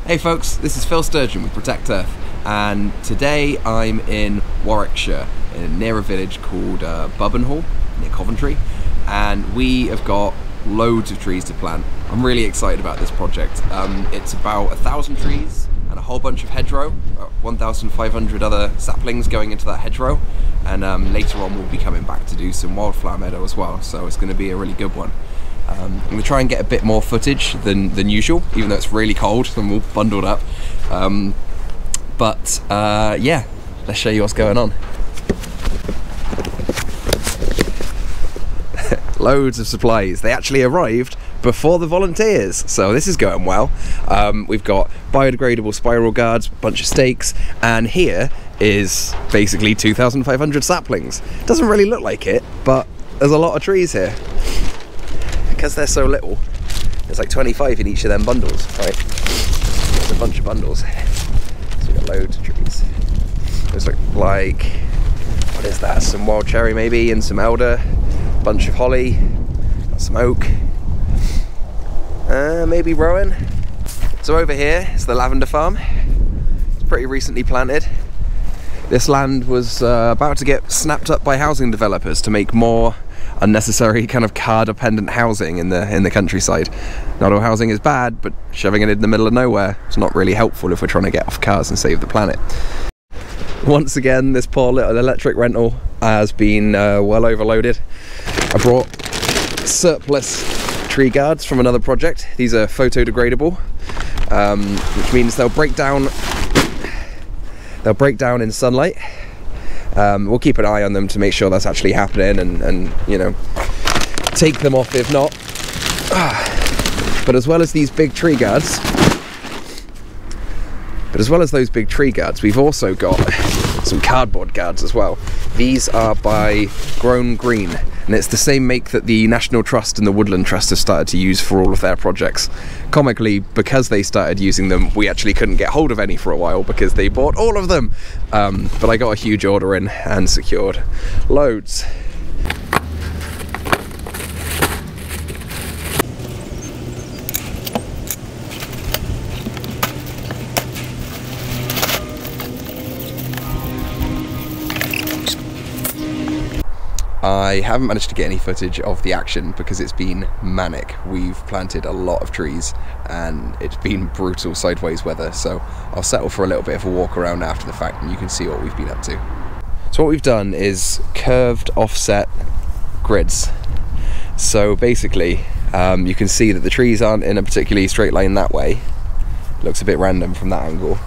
Hey folks, this is Phil Sturgeon with Protect Earth, and today I'm in Warwickshire, near a village called Bubbenhall, near Coventry, and we have got loads of trees to plant. I'm really excited about this project. It's about 1,000 trees and a whole bunch of hedgerow, 1,500 other saplings going into that hedgerow, and later on we'll be coming back to do some wildflower meadow as well, so it's going to be a really good one. I'm going to try and get a bit more footage than usual, even though it's really cold and we're all bundled up. Yeah, let's show you what's going on. Loads of supplies. They actually arrived before the volunteers, so this is going well. We've got biodegradable spiral guards, a bunch of stakes, and here is basically 2,500 saplings. Doesn't really look like it, but there's a lot of trees here. Because they're so little, there's like 25 in each of them bundles, right? There's a bunch of bundles. So we've got loads of trees. Those look like, what is that? Some wild cherry maybe, and some elder, a bunch of holly, got some oak, maybe rowan. So over here is the lavender farm. It's pretty recently planted. This land was about to get snapped up by housing developers to make more unnecessary kind of car-dependent housing in the countryside. Not all housing is bad, but shoving it in the middle of nowhere is not really helpful if we're trying to get off cars and save the planet. Once again, this poor little electric rental has been well overloaded. I brought surplus tree guards from another project. These are photodegradable, which means they'll break down in sunlight. We'll keep an eye on them to make sure that's actually happening, and you know, take them off if not. But as well as these big tree guards, we've also got some cardboard guards as well. These are by Grown Green, and it's the same make that the National Trust and the Woodland Trust have started to use for all of their projects. Comically, because they started using them, we actually couldn't get hold of any for a while because they bought all of them. But I got a huge order in and secured loads. I haven't managed to get any footage of the action because it's been manic. We've planted a lot of trees and it's been brutal sideways weather, so I'll settle for a little bit of a walk around after the fact and you can see what we've been up to. So what we've done is curved offset grids. So basically you can see that the trees aren't in a particularly straight line that way. Looks a bit random from that angle,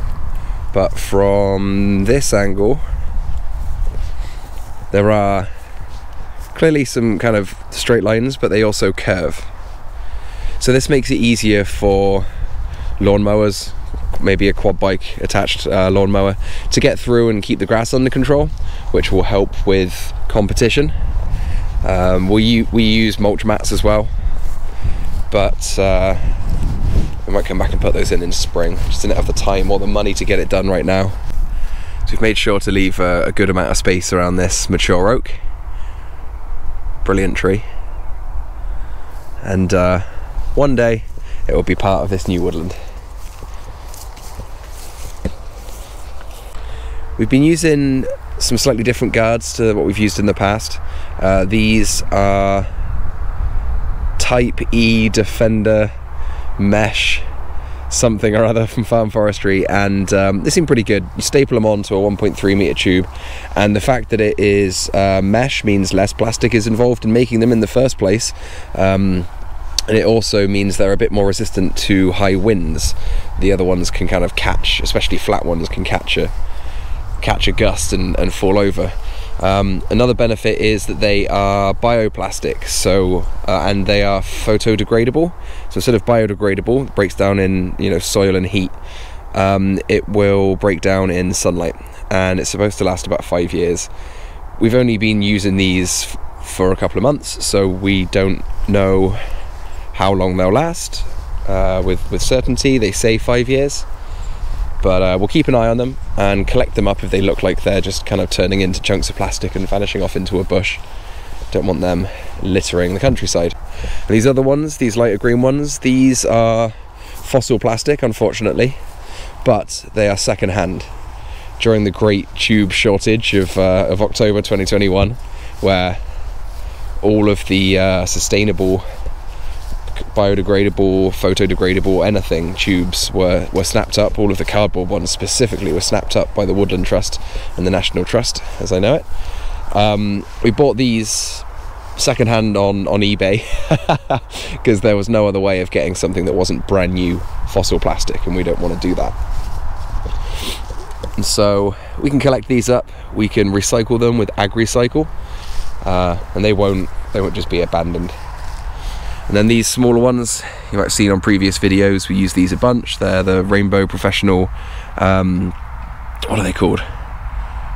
but from this angle there are clearly some kind of straight lines, but they also curve. So this makes it easier for lawnmowers, maybe a quad bike attached lawnmower, to get through and keep the grass under control, which will help with competition. We use mulch mats as well, but we might come back and put those in spring. Just didn't have the time or the money to get it done right now. So we've made sure to leave a good amount of space around this mature oak. Brilliant tree, and one day it will be part of this new woodland. We've been using some slightly different guards to what we've used in the past. These are Type E Defender mesh something or other from Farm Forestry, and they seem pretty good. You staple them onto a 1.3 meter tube, and the fact that it is mesh means less plastic is involved in making them in the first place, and it also means they're a bit more resistant to high winds. The other ones can kind of catch, especially flat ones, can catch a gust and fall over. Another benefit is that they are bioplastic, so and they are photodegradable. So instead of biodegradable, it breaks down in soil and heat. It will break down in sunlight, and it's supposed to last about 5 years. We've only been using these for a couple of months, so we don't know how long they'll last. With certainty, they say 5 years. But we'll keep an eye on them and collect them up if they look like they're just kind of turning into chunks of plastic and vanishing off into a bush. Don't want them littering the countryside. And these other ones, these lighter green ones, these are fossil plastic, unfortunately, but they are second hand. During the great tube shortage of October 2021, where all of the sustainable, biodegradable, photodegradable, anything tubes were snapped up, all of the cardboard ones specifically were snapped up by the Woodland Trust and the National Trust, as I know it. We bought these secondhand on eBay because there was no other way of getting something that wasn't brand new fossil plastic, and we don't want to do that. And so we can collect these up, we can recycle them with AgRecycle, and they won't just be abandoned. And then these smaller ones, you might have seen on previous videos, we use these a bunch. They're the Rainbow Professional, what are they called?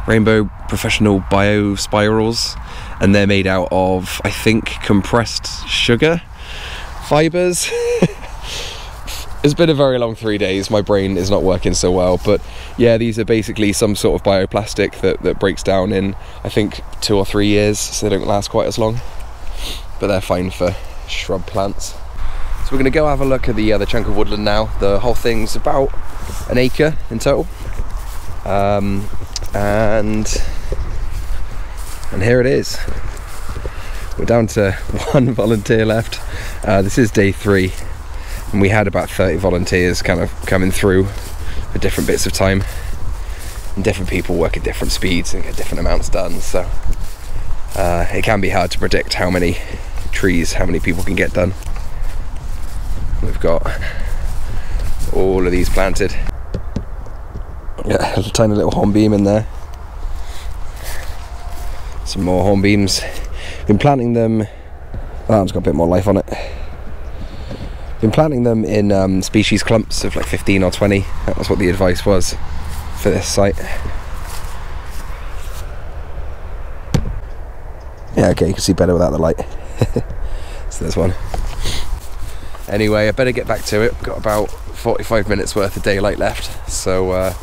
Rainbow Professional Bio Spirals, and they're made out of, I think, compressed sugar fibres. It's been a very long 3 days, my brain is not working so well, but yeah, these are basically some sort of bioplastic that breaks down in, I think, 2 or 3 years, so they don't last quite as long, but they're fine for shrub plants. So we're going to go have a look at the chunk of woodland now. The whole thing's about an acre in total, and here it is. We're down to 1 volunteer left. This is day 3, and we had about 30 volunteers kind of coming through for different bits of time, and different people work at different speeds and get different amounts done, so it can be hard to predict how many trees, how many people can get done. We've got all of these planted. Yeah, a tiny little hornbeam in there. Some more hornbeams. Been planting them, that one's got a bit more life on it. Been planting them in species clumps of like 15 or 20. That was what the advice was for this site. Yeah, okay, you can see better without the light. So there's one. Anyway, I better get back to it. Got about 45 minutes worth of daylight left, so I've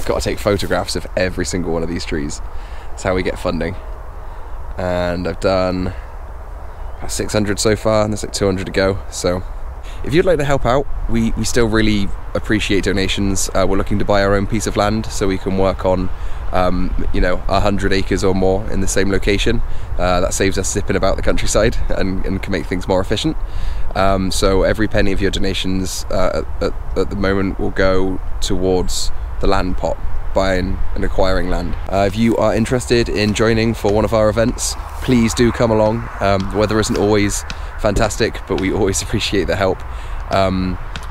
got to take photographs of every single one of these trees. That's how we get funding. And I've done about 600 so far, and there's like 200 to go. So if you'd like to help out, we still really appreciate donations. We're looking to buy our own piece of land so we can work on 100 acres or more in the same location. That saves us zipping about the countryside and can make things more efficient. So every penny of your donations at the moment will go towards the land pot, buying and acquiring land. If you are interested in joining for one of our events, please do come along. The weather isn't always fantastic, but we always appreciate the help.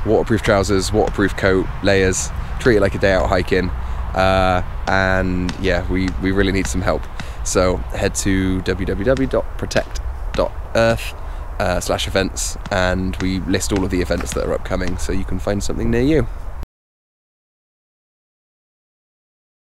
Waterproof trousers, waterproof coat, layers, treat it like a day out hiking. And yeah, we really need some help. So head to www.protect.earth/events, and we list all of the events that are upcoming so you can find something near you.